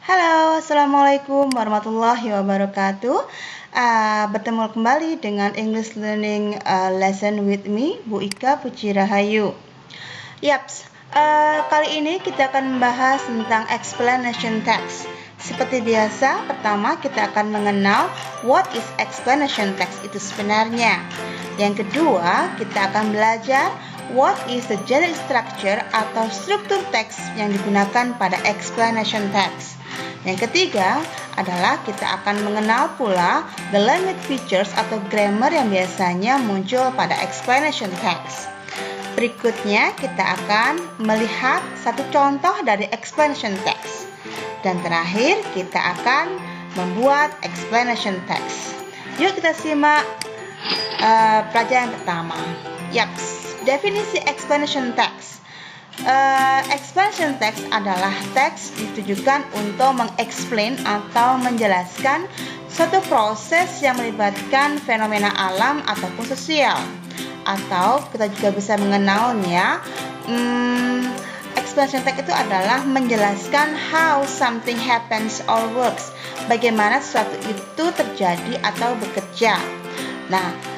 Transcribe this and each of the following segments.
Halo, Assalamualaikum warahmatullahi wabarakatuh. Bertemu kembali dengan English Learning Lesson with me, Bu Ika Puji Rahayu. Yaps, kali ini kita akan membahas tentang explanation text. Seperti biasa, pertama kita akan mengenal what is explanation text itu sebenarnya. Yang kedua, kita akan belajar what is the general structure atau struktur teks yang digunakan pada explanation text. Yang ketiga adalah kita akan mengenal pula the language features atau grammar yang biasanya muncul pada explanation text. Berikutnya kita akan melihat satu contoh dari explanation text. Dan terakhir kita akan membuat explanation text. Yuk kita simak pelajaran pertama. Yaps, definisi explanation text. Explanation text adalah teks ditujukan untuk mengexplain atau menjelaskan suatu proses yang melibatkan fenomena alam ataupun sosial. Atau kita juga bisa mengenalnya, explanation text itu adalah menjelaskan how something happens or works, bagaimana sesuatu itu terjadi atau bekerja. Nah,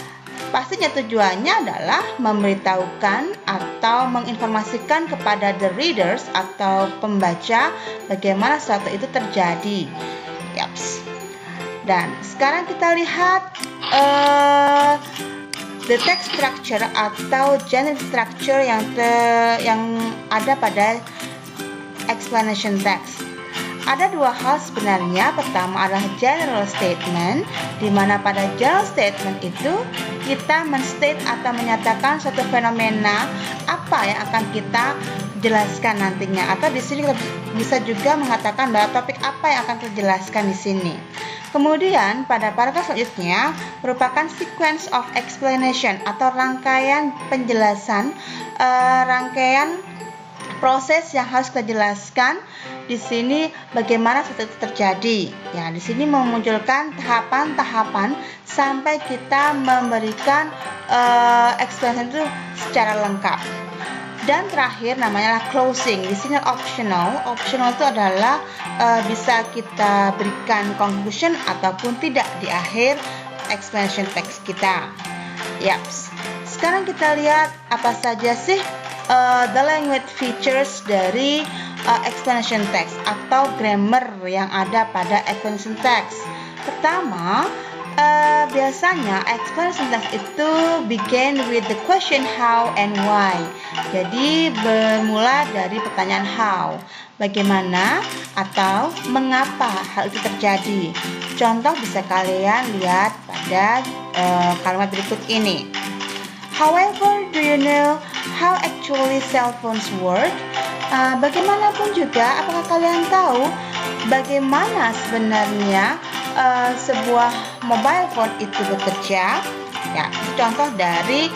pastinya tujuannya adalah memberitahukan atau menginformasikan kepada the readers atau pembaca bagaimana sesuatu itu terjadi. Yaps. Dan sekarang kita lihat the text structure atau general structure yang ada pada explanation text. Ada dua hal sebenarnya. Pertama adalah general statement, di mana pada general statement itu kita menstate atau menyatakan suatu fenomena apa yang akan kita jelaskan nantinya. Atau di sini kita bisa juga mengatakan bahwa topik apa yang akan kita jelaskan di sini. Kemudian pada paragraf selanjutnya merupakan sequence of explanation atau rangkaian penjelasan, rangkaian proses yang harus kita jelaskan. Di sini bagaimana sesuatu itu terjadi. Ya, di sini memunculkan tahapan-tahapan sampai kita memberikan explanation itu secara lengkap. Dan terakhir namanya adalah closing. Di sini optional. Optional itu adalah bisa kita berikan conclusion ataupun tidak di akhir explanation text kita. Yaps. Sekarang kita lihat apa saja sih the language features dari explanation text atau grammar yang ada pada explanation text. Pertama, biasanya explanation text itu begin with the question how and why. Jadi bermula dari pertanyaan how, bagaimana atau mengapa hal itu terjadi. Contoh bisa kalian lihat pada kalimat berikut ini. However, do you know how actually cell phones work? Bagaimanapun juga, apakah kalian tahu bagaimana sebenarnya sebuah mobile phone itu bekerja? Ya, contoh dari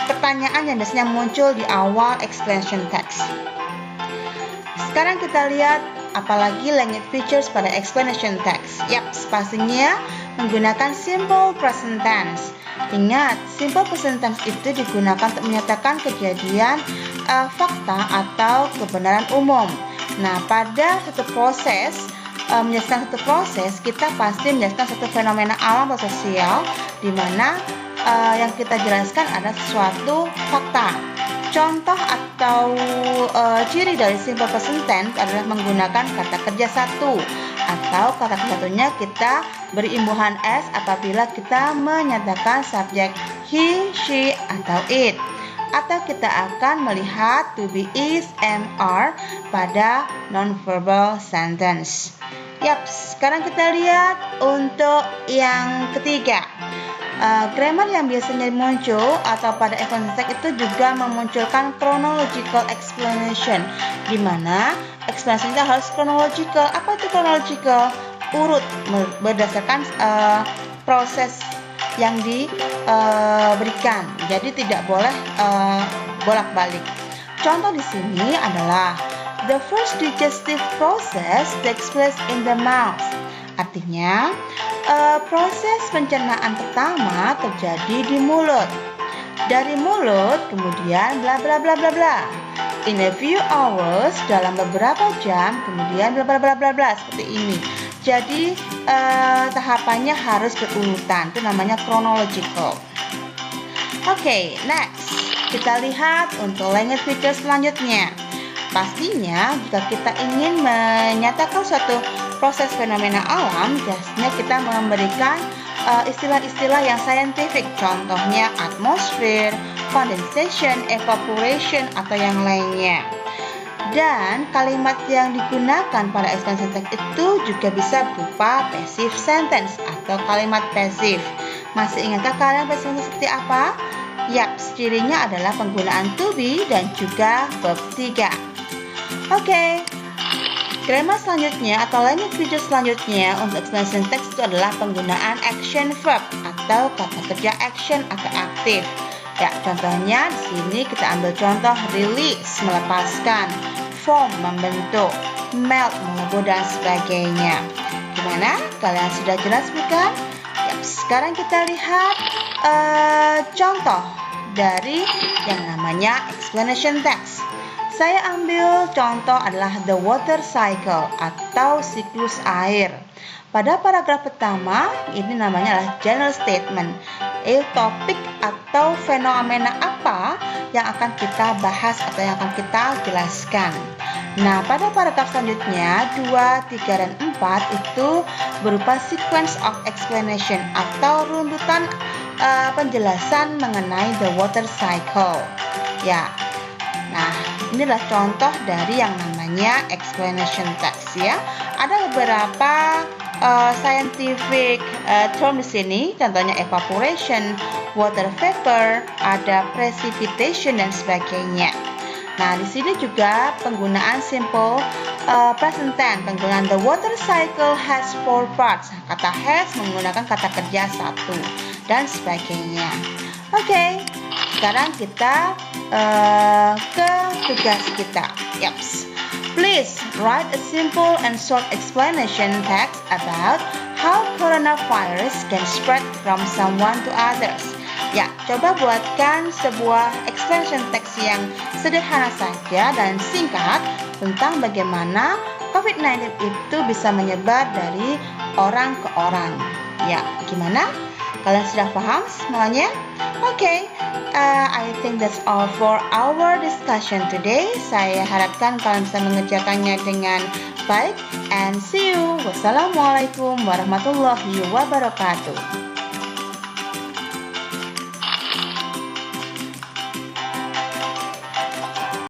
pertanyaan yang biasanya muncul di awal explanation text. Sekarang kita lihat apalagi language features pada explanation text. Yap, pastinya menggunakan simple present tense. Ingat, simple present tense itu digunakan untuk menyatakan kejadian, fakta atau kebenaran umum. Nah, pada satu proses, menjelaskan satu proses, kita pasti menjelaskan satu fenomena alam atau sosial, di mana yang kita jelaskan adalah sesuatu fakta. Contoh atau ciri dari simple present tense adalah menggunakan kata kerja satu, atau kata satunya kita beri imbuhan s apabila kita menyatakan subjek he, she, atau it. Atau kita akan melihat to be, is, am, are pada non-verbal sentence. Yap, sekarang kita lihat untuk yang ketiga. Grammar yang biasanya muncul atau pada explanation text itu juga memunculkan chronological explanation, di mana explanation itu harus chronological. Apa itu chronological? Urut berdasarkan proses yang diberikan. Jadi tidak boleh bolak-balik. Contoh di sini adalah the first digestive process takes place in the mouth. Artinya proses pencernaan pertama terjadi di mulut. Dari mulut kemudian bla bla bla bla bla. in a few hours, dalam beberapa jam, kemudian bla bla bla bla bla, seperti ini. Jadi tahapannya harus berurutan, itu namanya chronological. Oke, next kita lihat untuk language feature selanjutnya. Pastinya jika kita ingin menyatakan suatu proses fenomena alam, biasanya kita memberikan istilah-istilah yang scientific, contohnya atmosfer, condensation, evaporation, atau yang lainnya. Dan kalimat yang digunakan pada explanation text itu juga bisa berupa passive sentence atau kalimat pasif. Masih ingatkah kalian passive sentence seperti apa? Yap, cirinya adalah penggunaan to be dan juga verb 3. Oke, grammar selanjutnya atau language feature selanjutnya untuk explanation text itu adalah penggunaan action verb atau kata kerja action atau aktif. Ya, contohnya di sini kita ambil contoh release, melepaskan, form, membentuk, melt, mengumpul, dan sebagainya. Gimana? Kalian sudah jelas bukan? Ya, sekarang kita lihat contoh dari yang namanya explanation text. Saya ambil contoh adalah the water cycle atau siklus air. Pada paragraf pertama, ini namanya adalah general statement. Topik atau fenomena apa yang akan kita bahas atau yang akan kita jelaskan. Nah, pada paragraf selanjutnya 2, 3, dan 4 itu berupa sequence of explanation atau runtutan penjelasan mengenai the water cycle. Ya. Nah, inilah contoh dari yang namanya explanation text ya. Ada beberapa scientific term di sini, contohnya evaporation, water vapor, ada precipitation, dan sebagainya. Nah, di sini juga penggunaan simple present tense, penggunaan the water cycle has 4 parts. Kata has menggunakan kata kerja 1 dan sebagainya. Oke, sekarang kita ke tugas kita. Yaps. Please write a simple and short explanation text about how coronavirus can spread from someone to others. Ya, coba buatkan sebuah explanation text yang sederhana saja dan singkat tentang bagaimana COVID-19 itu bisa menyebar dari orang ke orang. Ya, gimana? Kalian sudah paham semuanya? Oke, I think that's all for our discussion today. Saya harapkan kalian bisa mengerjakannya dengan baik. And see you. Wassalamualaikum warahmatullahi wabarakatuh.